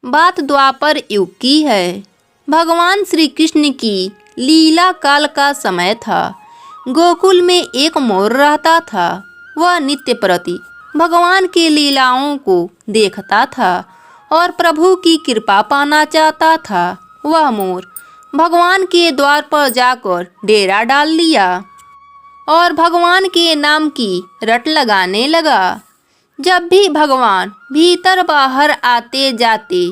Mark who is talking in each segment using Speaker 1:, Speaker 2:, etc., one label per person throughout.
Speaker 1: बात द्वापर युग की है। भगवान श्री कृष्ण की लीला काल का समय था। गोकुल में एक मोर रहता था। वह नित्य प्रति भगवान की लीलाओं को देखता था और प्रभु की कृपा पाना चाहता था। वह मोर भगवान के द्वार पर जाकर डेरा डाल लिया और भगवान के नाम की रट लगाने लगा। जब भी भगवान भीतर बाहर आते जाते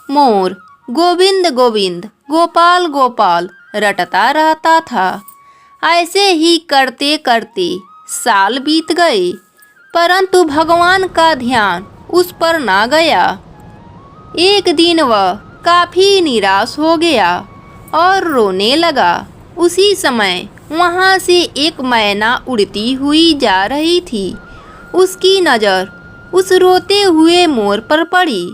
Speaker 1: मोर गोविंद गोविंद गोपाल गोपाल रटता रहता था। ऐसे ही करते करते साल बीत गए, परंतु भगवान का ध्यान उस पर ना गया। एक दिन वह काफी निराश हो गया और रोने लगा। उसी समय वहां से एक मैना उड़ती हुई जा रही थी। उसकी नज़र उस रोते हुए मोर पर पड़ी।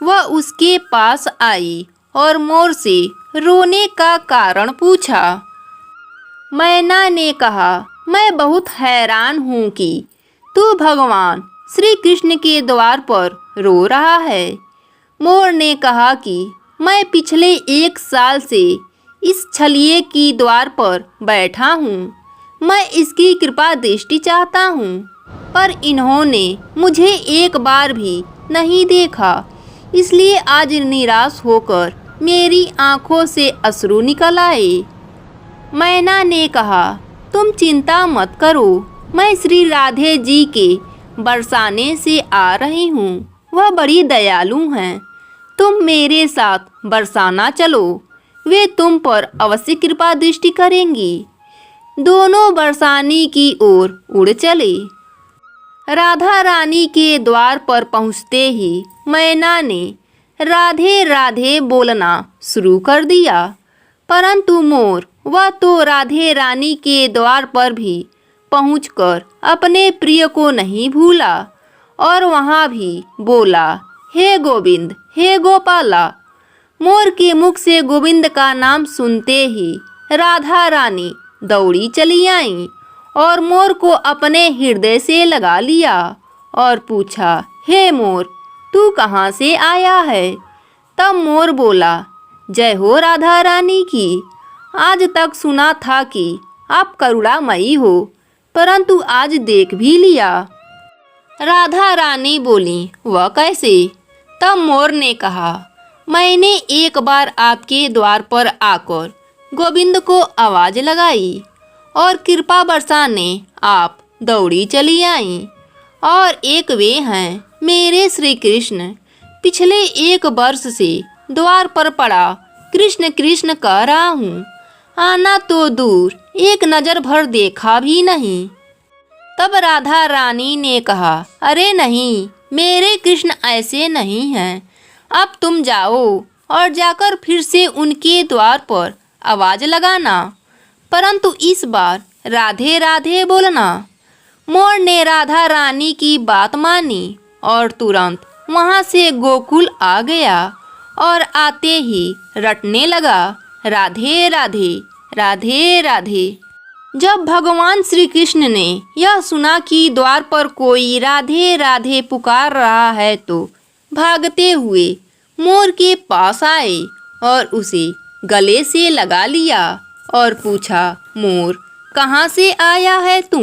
Speaker 1: वह उसके पास आई और मोर से रोने का कारण पूछा। मैना ने कहा, मैं बहुत हैरान हूँ कि तू भगवान श्री कृष्ण के द्वार पर रो रहा है। मोर ने कहा कि मैं पिछले 1 साल से इस छलिए की द्वार पर बैठा हूँ। मैं इसकी कृपा दृष्टि चाहता हूँ, पर इन्होंने मुझे एक बार भी नहीं देखा। इसलिए आज निराश होकर मेरी आंखों से अश्रु निकल आए। मैना ने कहा, तुम चिंता मत करो, मैं श्री राधे जी के बरसाने से आ रही हूँ। वह बड़ी दयालु हैं। तुम मेरे साथ बरसाना चलो, वे तुम पर अवश्य कृपा दृष्टि करेंगी। दोनों बरसाने की ओर उड़ चले। राधा रानी के द्वार पर पहुँचते ही मैना ने राधे राधे बोलना शुरू कर दिया, परंतु मोर वह तो राधे रानी के द्वार पर भी पहुंचकर अपने प्रिय को नहीं भूला और वहां भी बोला, हे गोविंद हे गोपाला। मोर के मुख से गोविंद का नाम सुनते ही राधा रानी दौड़ी चली आई और मोर को अपने हृदय से लगा लिया और पूछा, हे मोर, तू कहाँ से आया है? तब मोर बोला, जय हो राधा रानी की। आज तक सुना था कि आप करुणामयी हो, परंतु आज देख भी लिया। राधा रानी बोली, वह कैसे? तब मोर ने कहा, मैंने एक बार आपके द्वार पर आकर गोविंद को आवाज लगाई और कृपा बरसाने आप दौड़ी चली आई। और एक वे हैं मेरे श्री कृष्ण। पिछले 1 वर्ष से द्वार पर पड़ा कृष्ण कृष्ण कह रहा हूँ। आना तो दूर, एक नज़र भर देखा भी नहीं। तब राधा रानी ने कहा, अरे नहीं, मेरे कृष्ण ऐसे नहीं हैं। अब तुम जाओ और जाकर फिर से उनके द्वार पर आवाज लगाना, परंतु इस बार राधे राधे बोलना। मोर ने राधा रानी की बात मानी और तुरंत वहाँ से गोकुल आ गया और आते ही रटने लगा, राधे राधे राधे राधे। जब भगवान श्री कृष्ण ने यह सुना कि द्वार पर कोई राधे राधे पुकार रहा है तो भागते हुए मोर के पास आए और उसे गले से लगा लिया और पूछा, मोर, कहाँ से आया है तू?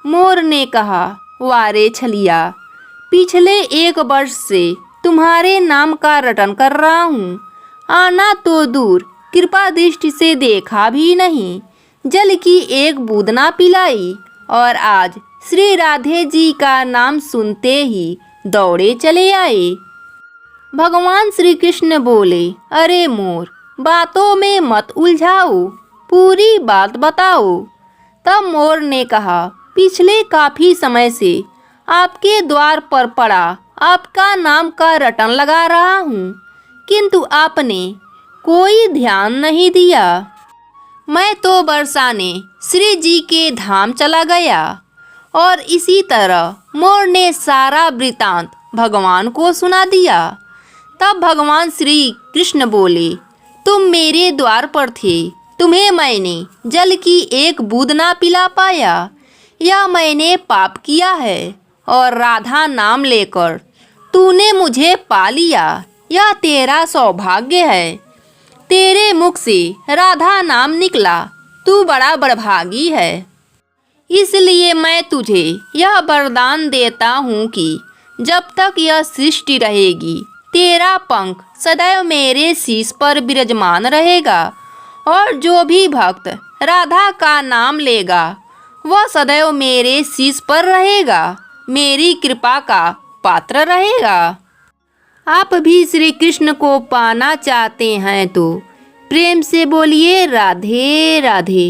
Speaker 1: मोर ने कहा, वारे छलिया, पिछले 1 वर्ष से तुम्हारे नाम का रटन कर रहा हूँ। आना तो दूर, कृपा दृष्टि से देखा भी नहीं। जल की एक बूंद ना पिलाई और आज श्री राधे जी का नाम सुनते ही दौड़े चले आए। भगवान श्री कृष्ण बोले, अरे मोर, बातों में मत उलझाओ, पूरी बात बताओ। तब मोर ने कहा, पिछले काफी समय से आपके द्वार पर पड़ा आपका नाम का रटन लगा रहा हूँ, किंतु आपने कोई ध्यान नहीं दिया। मैं तो बरसाने श्री जी के धाम चला गया। और इसी तरह मोर ने सारा वृतांत भगवान को सुना दिया। तब भगवान श्री कृष्ण बोले, तुम मेरे द्वार पर थे, तुम्हें मैंने जल की एक बूंद ना पिला पाया, या मैंने पाप किया है। और राधा नाम लेकर तूने मुझे पा लिया, यह तेरा सौभाग्य है। तेरे मुख से राधा नाम निकला, तू बड़ा बड़भागी है। इसलिए मैं तुझे यह वरदान देता हूँ कि जब तक यह सृष्टि रहेगी, तेरा पंख सदैव मेरे शीश पर विराजमान रहेगा, और जो भी भक्त राधा का नाम लेगा वह सदैव मेरे शीश पर रहेगा, मेरी कृपा का पात्र रहेगा। आप भी श्री कृष्ण को पाना चाहते हैं तो प्रेम से बोलिए राधे राधे।